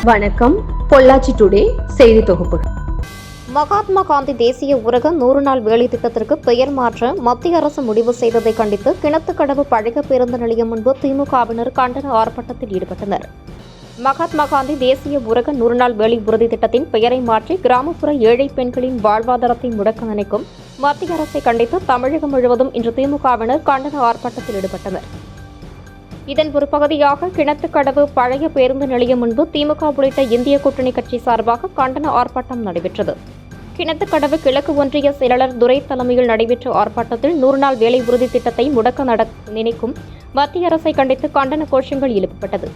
வணக்கம். பொள்ளாச்சி டுடே செய்தி தொகுப்பு. மகாத்மா காந்தி தேசிய ஊரக 100 நாள் வேலை திட்டத்திற்கு பெயர் மாற்ற மத்திய அரசு முடிவு செய்ததை கண்டித்து கிணத்துக்கடவு பழைய பேருந்து நிலையம் முன்பு திமுகவினர் கண்டன ஆர்ப்பாட்டத்தில் ஈடுபட்டனர். மகாத்மா காந்தி தேசிய ஊரக 100 நாள் வேலை உறுதி திட்டத்தின் பெயரை மாற்றி கிராமப்புற ஏழை பெண்களின் வாழ்வாதாரத்தை முடக்க நினைக்கும் மத்திய அரசை கண்டித்து தமிழகம் முழுவதும் இன்று திமுகவினர் கண்டன ஆர்ப்பாட்டத்தில் ஈடுபட்டனர். இதன் ஒரு பகுதியாக கிணத்துக்கடவு பழைய பேருந்து நிலையம் முன்பு திமுக உள்ளிட்ட இந்திய கூட்டணி கட்சி சார்பாக கண்டன ஆர்ப்பாட்டம் நடைபெற்றது. கிணத்துக்கடவு கிழக்கு ஒன்றிய செயலாளர் துரை தலைமையில் நடைபெற்ற ஆர்ப்பாட்டத்தில் 100 நாள் வேலை உறுதி திட்டத்தை முடக்க நினைக்கும் மத்திய அரசை கண்டித்து கண்டன கோஷங்கள் எழுப்பப்பட்டது.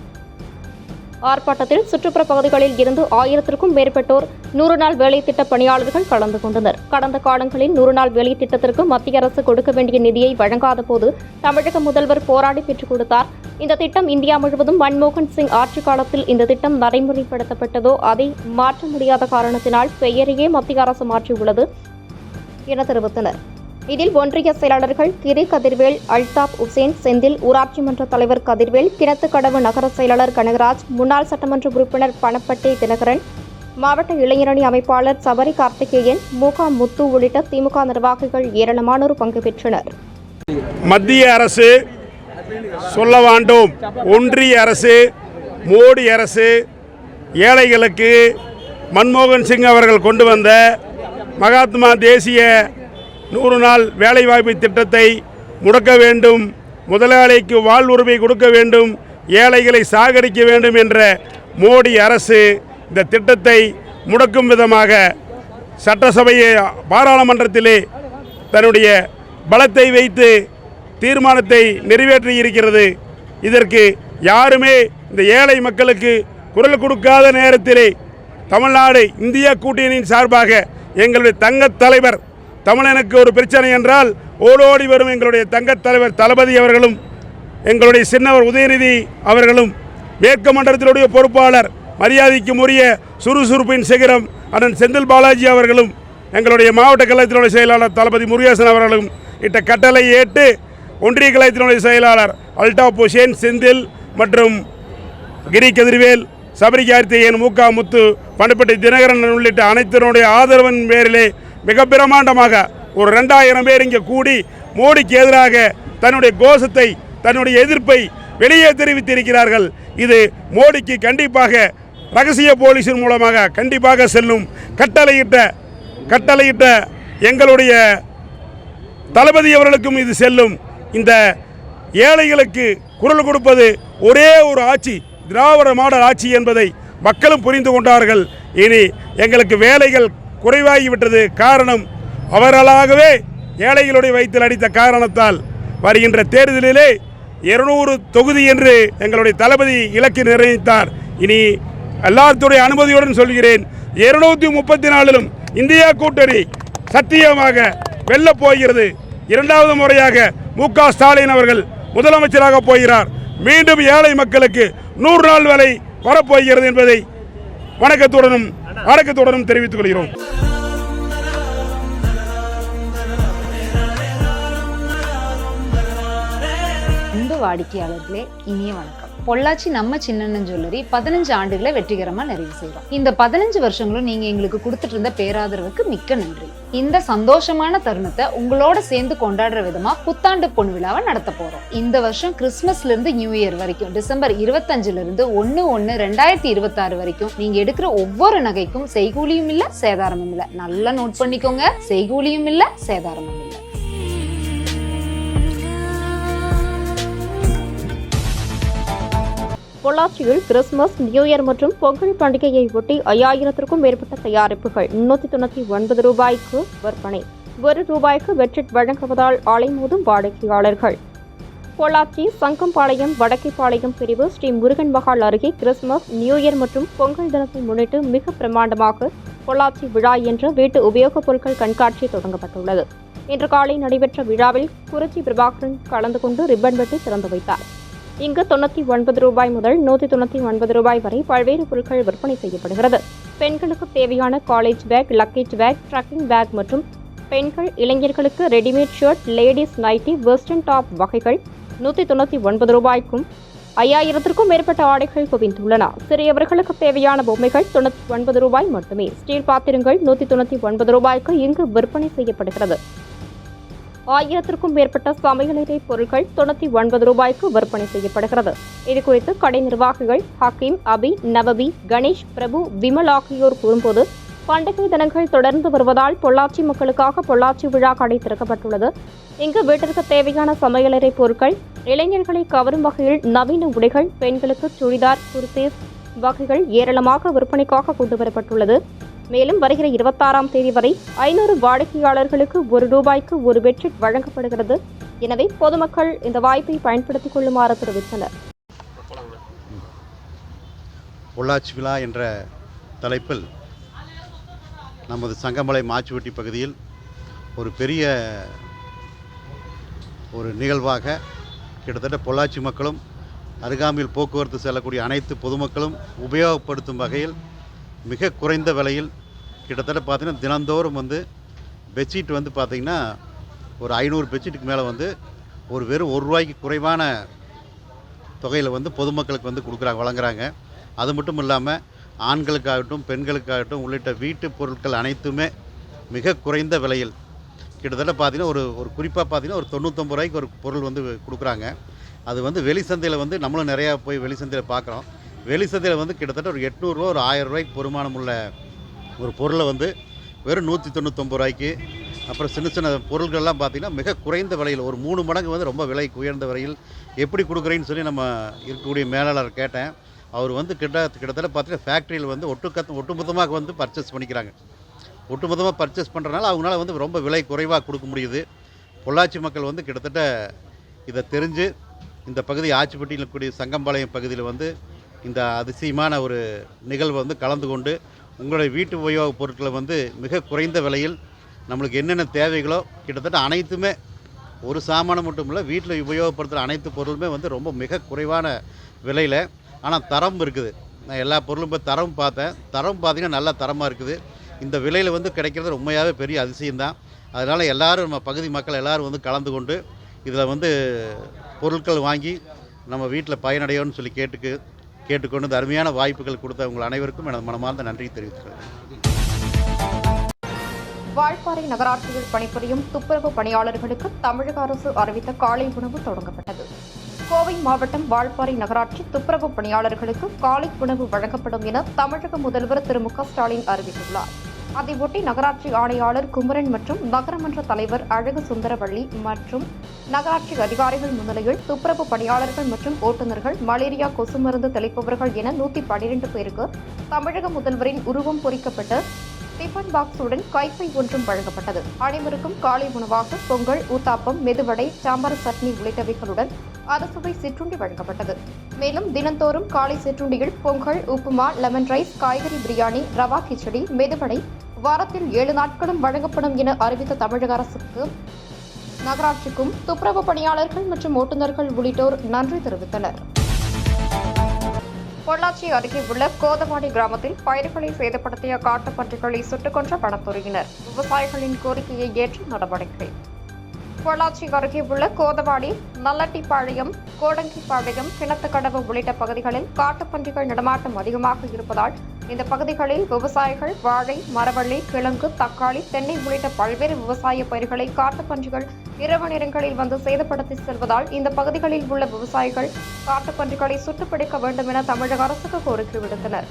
ஆர்ப்பாட்டத்தில் சுற்றுப்புற பகுதிகளில் இருந்து 1000க்கும் மேற்பட்டோர் 100 நாள் வேலை திட்ட பணியாளர்கள் கலந்து கொண்டனர். கடந்த காலங்களில் 100 நாள் வேலை திட்டத்திற்கு மத்திய அரசு கொடுக்க வேண்டிய நிதியை வழங்காத போது தமிழக முதல்வர் போராடி பெற்றுக் கொடுத்தார். இந்த திட்டம் இந்தியா முழுவதும் மன்மோகன் சிங் ஆட்சி காலத்தில் இந்த திட்டம் நடைமுறைப்படுத்தப்பட்டதோ அதை மாற்ற முடியாத காரணத்தினால் பெயரையே மத்திய அரசு மாற்றியுள்ளது என தெரிவித்தனர். இதில் ஒன்றிய செயலாளர்கள் கிரி கதிர்வேல், அல்தாப் உசேன், செந்தில், ஊராட்சி மன்ற தலைவர் கதிர்வேல், கிணத்துக்கடவு நகர செயலாளர் கனகராஜ், முன்னாள் சட்டமன்ற உறுப்பினர் பணப்பட்டே தினகரன், மாவட்ட இளைஞரணி அமைப்பாளர் சபரி கார்த்திகேயன், முக முத்து உள்ளிட்ட திமுக நிர்வாகிகள் ஏராளமானோர் பங்கு பெற்றனர். மத்திய அரசு சொல்ல வேண்டும், ஒன்றிய அரசு, மோடி அரசு ஏழைகளுக்கு மன்மோகன் சிங் அவர்கள் கொண்டு வந்த மகாத்மா தேசிய 100 நாள் வேலைவாய்ப்பு திட்டத்தை முடக்க வேண்டும், முதலாளிக்கு வாழ்வுரிமை கொடுக்க வேண்டும், ஏழைகளை சாகரிக்க வேண்டும் என்ற மோடி அரசு இந்த திட்டத்தை முடக்கும் விதமாக சட்டசபையை பாராளுமன்றத்திலே தன்னுடைய பலத்தை வைத்து தீர்மானத்தை நிறைவேற்றியிருக்கிறது. இதற்கு யாருமே இந்த ஏழை மக்களுக்கு குரல் கொடுக்காத நேரத்திலே தமிழ்நாடு இந்திய கூட்டணியின் சார்பாக எங்களுடைய தங்கத் தலைவர், தமிழனுக்கு ஒரு பிரச்சனை என்றால் ஓடோடி வரும் எங்களுடைய தங்கத் தலைவர் தளபதி அவர்களும், எங்களுடைய சின்னவர் உதயநிதி அவர்களும், மேற்கு மண்டலத்தினுடைய பொறுப்பாளர் மரியாதைக்கு உரிய சுறுசுறுப்பின் சிகரம் அண்ணன் செந்தில் பாலாஜி அவர்களும், எங்களுடைய மாவட்ட கழகத்தினுடைய செயலாளர் தளபதி முருகேசன் அவர்களும் இட்ட கட்டளை ஏற்று ஒன்றிய கழகத்தினுடைய செயலாளர் அல்டாப் ஹுசேன், செந்தில் மற்றும் கிரி கதிர்வேல், சபரி கார்த்திகேயன், முக முத்து, பணப்பட்டி தினகரன் உள்ளிட்ட அனைத்தினுடைய ஆதரவின் பேரிலே மிக பிரமாண்டமாக ஒரு 2000 பேர் இங்கே கூடி மோடிக்கு எதிராக தன்னுடைய கோஷத்தை, தன்னுடைய எதிர்ப்பை வெளியே தெரிவித்திருக்கிறார்கள். இது மோடிக்கு கண்டிப்பாக ரகசிய போலீஸின் மூலமாக கண்டிப்பாக செல்லும். கட்டளையிட்ட எங்களுடைய தளபதி அவர்களுக்கும் இது செல்லும். இந்த ஏழைகளுக்கு குரல் கொடுப்பது ஒரே ஒரு ஆட்சி, திராவிட மாடல் ஆட்சி என்பதை மக்களும் புரிந்து கொண்டார்கள். இனி எங்களுக்கு வேலைகள் குறைவாகிவிட்டது. காரணம் அவர்களாகவே ஏழைகளுடைய வயிற்றில் அடித்த காரணத்தால் வருகின்ற தேர்தலிலே 200 தொகுதி என்று எங்களுடைய தளபதி இலக்கு நிர்ணயித்தார். இனி எல்லாத்துடைய அனுமதியுடன் சொல்கிறேன், 234லும் இந்தியா கூட்டணி சத்தியமாக வெல்லப் போகிறது. 2வது முறையாக முக ஸ்டாலின் அவர்கள் முதலமைச்சராக போகிறார். மீண்டும் ஏழை மக்களுக்கு 100 நாள் வேலை வரப்போகிறது என்பதை வணக்கத்துடனும் தெரிவித்துக் கொள்கிறோம். அன்பு வாடிக்கையாளர்களே, இனிய வணக்கம். பொள்ளாச்சி நம்ம சின்னண்ணன் ஜுவல்லரி 15 ஆண்டுகளை வெற்றிகரமா நிறைவு செய்றோம். இந்த 15 வருஷங்களும் நீங்க எங்களுக்கு கொடுத்துட்டு இருந்த பேராதரவுக்கு மிக்க நன்றி. இந்த சந்தோஷமான தருணத்தை உங்களோட சேர்ந்து கொண்டாடுற விதமா புத்தாண்டு பொன் விழாவை நடத்த போறோம். இந்த வருஷம் கிறிஸ்துமஸ்ல இருந்து நியூ இயர் வரைக்கும், டிசம்பர் 25ல இருந்து 1/1/2026 வரைக்கும் நீங்க எடுக்கிற ஒவ்வொரு நகைக்கும் செய்கூலியும் இல்ல, சேதாரமும் இல்ல. நல்லா நோட் பண்ணிக்கோங்க, செய்கூலியும் இல்ல, சேதாரமும் இல்ல. பொள்ளாச்சியில் கிறிஸ்துமஸ், நியூ இயர் மற்றும் பொங்கல் பண்டிகையை ஒட்டி 5000க்கும் மேற்பட்ட தயாரிப்புகள் 399 ரூபாய்க்கு விற்பனை. ₹1 வெட்ஜெட் வழங்குவதால் அலைமோதும் வாடிக்கையாளர்கள். பொள்ளாச்சி சங்கம்பாளையம் வடக்கைப்பாளையம் பிரிவு ஸ்ரீ முருகன் மகால் அருகே கிறிஸ்துமஸ், நியூ இயர் மற்றும் பொங்கல் தினத்தை முன்னிட்டு மிக பிரமாண்டமாக பொள்ளாச்சி விழா என்ற வீட்டு உபயோகப் பொருட்கள் கண்காட்சி தொடங்கப்பட்டுள்ளது. இன்று காலை நடைபெற்ற விழாவில் குறிச்சி பிரபாகரன் கலந்து கொண்டு ரிப்பன் வெட்டி திறந்து வைத்தார். இங்கு ₹99 முதல் ₹199 வரை பல்வேறு பொருட்கள் விற்பனை செய்யப்படுகிறது. பெண்களுக்கு தேவையான college bag, luggage bag, trekking bag மற்றும் பெண்கள், இளைஞர்களுக்கு readymade shirt, ladies nightie, western top வகைகள் ₹199க்கும், 5000த்திற்கும் மேற்பட்ட ஆடைகள் குவிந்துள்ளன. சிறியவர்களுக்கு தேவையான பொம்மைகள் 99 ரூபாய் மட்டுமே. ஸ்டீல் பாத்திரங்கள் 199 ரூபாய்க்கு இங்கு விற்பனை செய்யப்படுகிறது. 1000த்திற்கும் மேற்பட்ட சமையலறை பொருட்கள் 99 ரூபாய்க்கு விற்பனை செய்யப்படுகிறது. இதுகுறித்து கடை நிர்வாகிகள் ஹக்கீம், அபி, நவபி, கணேஷ், பிரபு, விமல் ஆகியோர் கூறும்போது, பண்டிகை தினங்கள் தொடர்ந்து வருவதால் பொள்ளாச்சி மக்களுக்காக பொள்ளாச்சி விழா கடை திறக்கப்பட்டுள்ளது. இங்கு வீட்டிற்கு தேவையான சமையலறை பொருட்கள், இளைஞர்களை கவரும் வகையில் நவீன உடைகள், பெண்களுக்கு சுடிதார், குர்தீஸ் வகைகள் ஏராளமாக விற்பனைக்காக கொண்டுவரப்பட்டுள்ளது. மேலும் வருகிற 26ஆம் தேதி வரை 500 வாடிக்கையாளர்களுக்கு ₹1 ஒரு பெட்ஷீட் வழங்கப்படுகிறது. எனவே பொதுமக்கள் இந்த வாய்ப்பை பயன்படுத்திக் கொள்ளுமாறு தெரிவித்தனர். பொள்ளாச்சி விழா என்ற தலைப்பில் நமது சங்கமலை மாச்சுவெட்டி பகுதியில் ஒரு பெரிய நிகழ்வாக கிட்டத்தட்ட பொள்ளாச்சி மக்களும் அருகாமையில் போக்குவரத்து செல்லக்கூடிய அனைத்து பொதுமக்களும் உபயோகப்படுத்தும் வகையில் மிக குறைந்த விலையில் கிட்டத்தட்ட பார்த்திங்கன்னா தினந்தோறும் பெட்ஷீட் பார்த்திங்கன்னா ஒரு 500 பெட்ஷீட்டுக்கு மேலே வெறும் ₹1 குறைவான தொகையில் பொதுமக்களுக்கு வழங்குறாங்க. அது மட்டும் இல்லாமல் ஆண்களுக்காகட்டும் பெண்களுக்காகட்டும் உள்ளிட்ட வீட்டு பொருட்கள் அனைத்துமே மிக குறைந்த விலையில் கிட்டத்தட்ட பார்த்திங்கன்னா ஒரு குறிப்பாக பார்த்திங்கன்னா ஒரு ₹99 ஒரு பொருள் கொடுக்குறாங்க. அது வெளி சந்தையில் நம்மளும் நிறையா போய் வெளி சந்தையில் பார்க்குறோம். வெளி சந்தையில் கிட்டத்தட்ட ஒரு ₹800 ஒரு ₹1000 பெருமானம் உள்ள ஒரு பொருளை வெறும் ₹199. அப்புறம் சின்ன சின்ன பொருள்கள்லாம் பார்த்திங்கன்னா மிக குறைந்த விலையில் ஒரு 3 மடங்கு ரொம்ப விலை உயர்ந்த விலையில் எப்படி கொடுக்குறேன்னு சொல்லி நம்ம இருக்கக்கூடிய மேலாளர் கேட்டேன். அவர் கிட்டத்தட்ட பார்த்திங்கன்னா ஃபேக்ட்ரியில் ஒட்டுமொத்தமாக பர்ச்சேஸ் பண்ணிக்கிறாங்க. ஒட்டுமொத்தமாக பர்ச்சேஸ் பண்ணுறதுனால அவங்களால ரொம்ப விலை குறைவாக கொடுக்க முடியுது. பொள்ளாச்சி மக்கள் கிட்டத்தட்ட இதை தெரிஞ்சு இந்த பகுதி ஆச்சிப்பட்டியில் இருக்கக்கூடிய சங்கம்பாளையம் பகுதியில் இந்த அதிசயமான ஒரு நிகழ்வு கலந்து கொண்டு உங்களுடைய வீட்டு உபயோகப் பொருட்களை மிக குறைந்த விலையில் நம்மளுக்கு என்னென்ன தேவைகளோ கிட்டத்தட்ட அனைத்துமே ஒரு சாமானம் மட்டும் இல்லை, வீட்டில் உபயோகப்படுத்துகிற அனைத்து பொருளுமே ரொம்ப மிக குறைவான விலையில், ஆனால் தரம் இருக்குது. நான் எல்லா பொருளும் போய் தரம் பார்த்தேன். தரம் பார்த்திங்கன்னா நல்ல தரமாக இருக்குது. இந்த விலையில் கிடைக்கிறது உண்மையாகவே பெரிய அதிசயம்தான். அதனால் எல்லோரும் நம்ம பகுதி மக்கள் எல்லோரும் கலந்து கொண்டு இதில் பொருட்கள் வாங்கி நம்ம வீட்டில் பயனடையோன்னு சொல்லி கேட்டுக்கொண்டு இந்த அருமையான வாய்ப்புகள் கொடுத்த உங்கள் அனைவருக்கும் எனது மனமார்ந்த நன்றி தெரிவித்துக்கிறேன். வால்பாறை நகராட்சியில் பணிபுரியும் துப்புரவு பணியாளர்களுக்கு தமிழக அரசு அறிவித்த காலை உணவு தொடங்கப்பட்டது. கோவை மாவட்டம் வால்பாறை நகராட்சி துப்புரவு பணியாளர்களுக்கு காலை உணவு வழங்கப்படும் என தமிழக முதல்வர் திரு மு க ஸ்டாலின் அறிவித்துள்ளார். அதையொட்டி நகராட்சி ஆணையாளர் குமரன் மற்றும் நகரமன்ற தலைவர் அழகு சுந்தரவள்ளி மற்றும் நகராட்சி அதிகாரிகள் முன்னிலையில் துப்புரவு பணியாளர்கள் மற்றும் ஓட்டுநர்கள், மலேரியா கொசு மருந்து தெளிப்பவர்கள் என 112 பேருக்கு தமிழக முதல்வரின் உருவம் பொறிக்கப்பட்ட டிஃபன் பாக்ஸுடன் கைப்பை ஒன்றும் வழங்கப்பட்டது. அனைவருக்கும் காலை உணவாக பொங்கல், ஊத்தாப்பம், மெதுவடை, சாம்பார் சட்னி உள்ளிட்டவைகளுடன் அறுசுவை சிற்றுண்டி வழங்கப்பட்டது. மேலும் தினந்தோறும் காலை சிற்றுண்டியில் பொங்கல், உப்புமா, லெமன் ரைஸ், காய்கறி பிரியாணி, ரவா கிச்சடி, மெதுவடை வாரத்தில் 7 நாட்களும் வழங்கப்படும் என அறிவித்த தமிழக அரசுக்கு நகராட்சிக்கும் துப்புரவு பணியாளர்கள் மற்றும் ஓட்டுநர்கள் உள்ளிட்டோர் நன்றி தெரிவித்தனர். பொள்ளாச்சி அருகே உள்ள கோதவாடி கிராமத்தில் பயிர்களை சேதப்படுத்திய காட்டுப்பன்றிகளை சுட்டுக் கொன்ற வனத்துறையினர். விவசாயிகளின் கோரிக்கையை ஏற்று நடவடிக்கை. பொள்ளாச்சி அருகே உள்ள கோதவாடி, நல்லட்டிப்பாளையம், கோடங்கிப்பாளையம், கிணத்துக்கடவு உள்ளிட்ட பகுதிகளில் காட்டுப்பன்றிகள் நடமாட்டம் அதிகமாக இருப்பதால் இந்த பகுதிகளில் விவசாயிகள் வாழை, மரவள்ளி, கிழங்கு, தக்காளி, தென்னை உள்ளிட்ட பல்வேறு விவசாய பயிர்களை காட்டுப்பன்றிகள் இரவு நேரங்களில் சேதப்படுத்தி செல்வதால் இந்த பகுதிகளில் உள்ள விவசாயிகள் காட்டுப்பன்றிகளை சுட்டு பிடிக்க வேண்டும் என தமிழக அரசுக்கு கோரிக்கை விடுத்தனர்.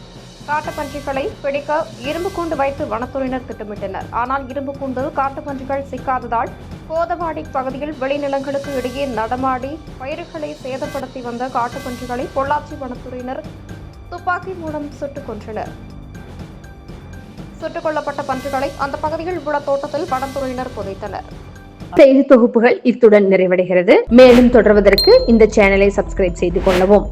காட்டுப்பன்றிகளை பிடிக்க இரும்பு கூண்டு வைத்து வனத்துறையினர் திட்டமிட்டனர். ஆனால் இரும்பு கூண்டில் காட்டுப்பன்றிகள் சிக்காததால் கோதவாடி பகுதியில் வெளிநிலங்களுக்கு இடையே நடமாடி பயிர்களை சேதப்படுத்தி வந்த காட்டுப்பன்றிகளை பொள்ளாச்சி வனத்துறையினர் துப்பாக்கி மூலம் சுட்டுக் கொன்றனர். சுட்டுக் கொல்லப்பட்ட பன்றிகளை அந்த பகுதியில் உள்ள தோட்டத்தில் வனத்துறையினர் புதைத்தனர். செய்தி தொகுப்புகள் இத்துடன் நிறைவடைகிறது. மேலும் தொடர்வதற்கு இந்த சேனலை சப்ஸ்கிரைப் செய்து கொள்ளவும்.